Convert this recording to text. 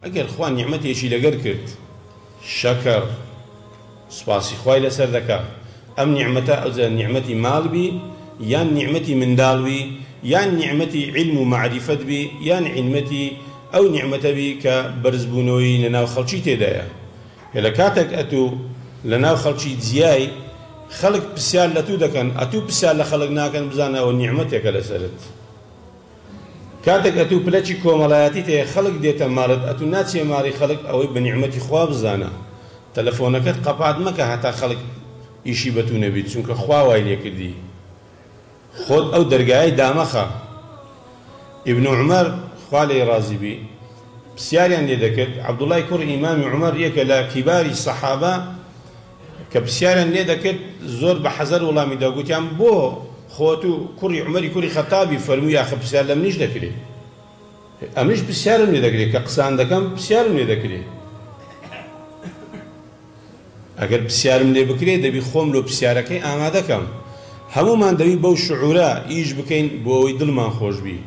ئەگەر خوا نیعمەتێکی لەگەر کرد شەکر سوپاسی خوای لەسەر دەکات ئەم نیعمەتە ئەوزە نیعمەتی ماڵ بی یان نیعمەتی منداڵ بی یان نیعمەتی علم و معریفەت بی یان نیعمەتی ئەو نیعمەتە بی کە بەرزبوونەوەی لەناو خەڵکی تێدایە لە کاتێک ئەتوو لەناو خەڵکی جیای خەڵک پرسیار لە تو دەکەن ئەتوو پرسیار لە خەڵک ناکەن بزانە ئەوە نیعمەتێکە لەسەرت کاتێک ئەتوو پلەی کۆمەڵایەتی تێ خەڵک دێتە ماڵت ئەتوو ناچێ ماڵی خەڵک ئەوەی بە نیعمەتی خوا بزانە تەلەفۆنەکەت قەپات مەکە هەتا خەڵک ئیشی بە تو نەبیت چونکە خوا وای لێ کردی خۆت ئەو دەرگایەی دامەخە ئیبن عومەر خوا لێی ڕازی بی پرسیاریان لێ دەکرد عەبدوڵای کوڕ ئیمامی عومەر یەکە لە کیباری سەحابە کە پرسیاریان لێ دەکرد زۆر بە حەزەر وەڵامی دا گوتیان بۆ خۆت و کوڕی عومەری کوڕی خەتابی فەرمووی یاخە پرسیار لە منیش دەکرێت ئەمنیش پرسیارم لێ دەکرێت کە قسان دەکەم پرسیارم لێ دەکرێت ئەگەر پرسیارم لێ بکرێت دەبی خۆم لۆ پرسیارەکەی ئامادەکەم هەمومان دەبی بەو شعورە ئیش بکەین بۆ ئەوەی دڵمان خۆش بی